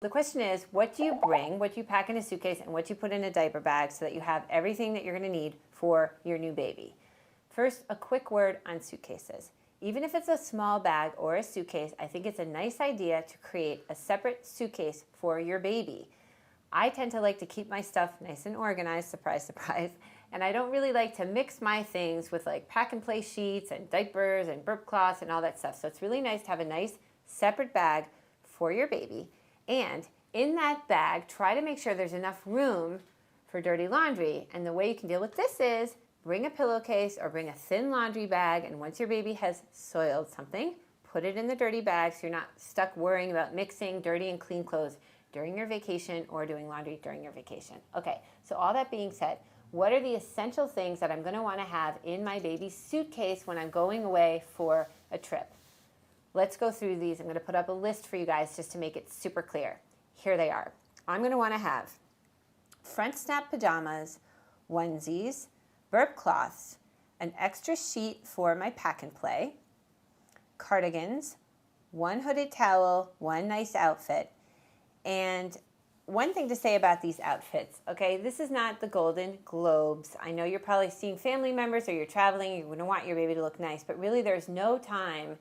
The question is, what do you bring, what do you pack in a suitcase, and what do you put in a diaper bag so that you have everything that you're going to need for your new baby? First, a quick word on suitcases. Even if it's a small bag or a suitcase, I think it's a nice idea to create a separate suitcase for your baby. I tend to like to keep my stuff nice and organized, surprise, surprise, and I don't really like to mix my things with like pack and play sheets and diapers and burp cloths and all that stuff. So it's really nice to have a nice separate bag for your baby. And in that bag, try to make sure there's enough room for dirty laundry. And the way you can deal with this is bring a pillowcase or bring a thin laundry bag, and once your baby has soiled something, put it in the dirty bag so you're not stuck worrying about mixing dirty and clean clothes during your vacation or doing laundry during your vacation. Okay, so all that being said, what are the essential things that I'm going to want to have in my baby's suitcase when I'm going away for a trip? Let's go through these. I'm going to put up a list for you guys just to make it super clear. Here they are. I'm going to want to have front snap pajamas, onesies, burp cloths, an extra sheet for my pack and play, cardigans, one hooded towel, one nice outfit. And one thing to say about these outfits, okay, this is not the Golden Globes. I know you're probably seeing family members or you're traveling, you're going to want your baby to look nice, but really there's no time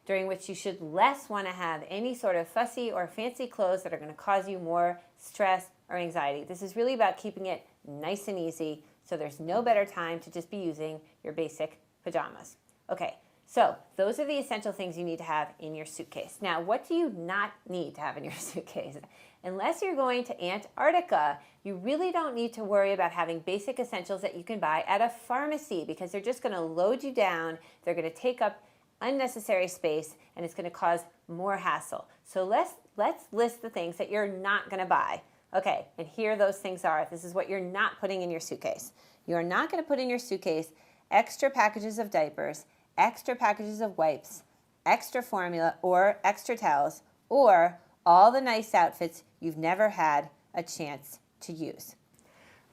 during which you should less want to have any sort of fussy or fancy clothes that are going to cause you more stress or anxiety. This is really about keeping it nice and easy, so there's no better time to just be using your basic pajamas. Okay, so those are the essential things you need to have in your suitcase. Now, what do you not need to have in your suitcase? Unless you're going to Antarctica, you really don't need to worry about having basic essentials that you can buy at a pharmacy, because they're just going to load you down, they're going to take up unnecessary space, and it's going to cause more hassle. So let's list the things that you're not going to buy. Okay, and here those things are. This is what you're not putting in your suitcase. You're not going to put in your suitcase extra packages of diapers, extra packages of wipes, extra formula, or extra towels, or all the nice outfits you've never had a chance to use.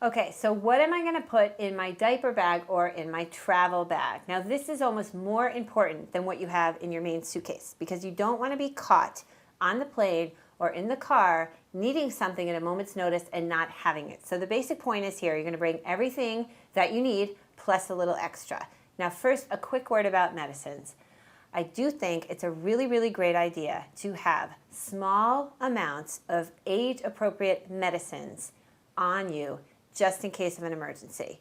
Okay, so what am I going to put in my diaper bag or in my travel bag? Now, this is almost more important than what you have in your main suitcase, because you don't want to be caught on the plane or in the car needing something at a moment's notice and not having it. So the basic point is here, you're going to bring everything that you need plus a little extra. Now, first, a quick word about medicines. I do think it's a really, really great idea to have small amounts of age-appropriate medicines on you just in case of an emergency.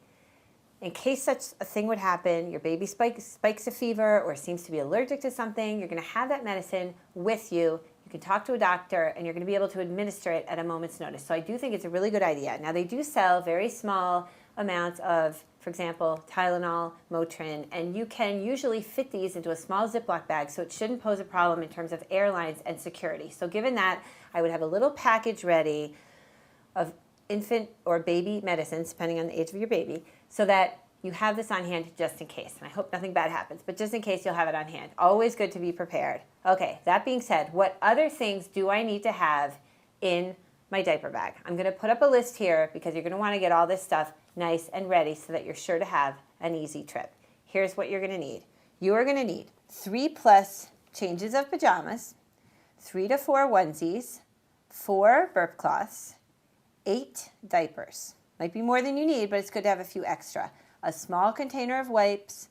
In case such a thing would happen, your baby spikes a fever or seems to be allergic to something, you're going to have that medicine with you. You can talk to a doctor and you're going to be able to administer it at a moment's notice. So I do think it's a really good idea. Now, they do sell very small amounts of, for example, Tylenol, Motrin, and you can usually fit these into a small Ziploc bag, so it shouldn't pose a problem in terms of airlines and security. So given that, I would have a little package ready of infant or baby medicines, depending on the age of your baby, so that you have this on hand just in case. And I hope nothing bad happens, but just in case, you'll have it on hand. Always good to be prepared. Okay, that being said, what other things do I need to have in my diaper bag? I'm going to put up a list here because you're going to want to get all this stuff nice and ready so that you're sure to have an easy trip. Here's what you're going to need. You are going to need 3+ changes of pajamas, 3 to 4 onesies, 4 burp cloths, 8 diapers. Might be more than you need, but it's good to have a few extra. A small container of wipes,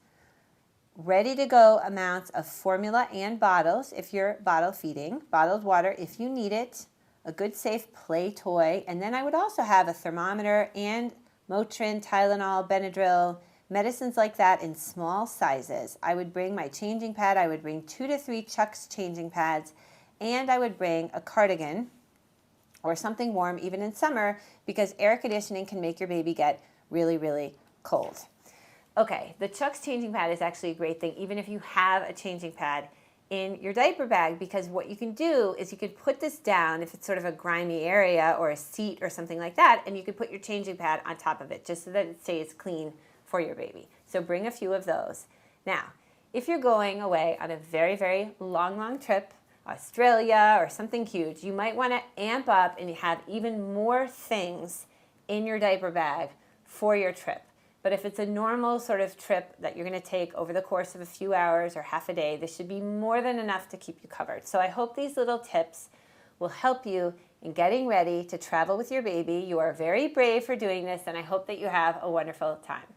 ready to go amounts of formula and bottles if you're bottle feeding, bottled water if you need it, a good safe play toy, and then I would also have a thermometer and Motrin, Tylenol, Benadryl, medicines like that in small sizes. I would bring my changing pad. I would bring 2 to 3 Chuck's changing pads, and I would bring a cardigan or something warm even in summer, because air conditioning can make your baby get really, really cold. Okay, the Chuck's changing pad is actually a great thing, even if you have a changing pad in your diaper bag, because what you can do is you could put this down if it's sort of a grimy area or a seat or something like that, and you could put your changing pad on top of it just so that it stays clean for your baby. So bring a few of those. Now, if you're going away on a very, very long trip, Australia or something huge, you might want to amp up and have even more things in your diaper bag for your trip. But if it's a normal sort of trip that you're going to take over the course of a few hours or half a day, this should be more than enough to keep you covered. So I hope these little tips will help you in getting ready to travel with your baby. You are very brave for doing this, and I hope that you have a wonderful time.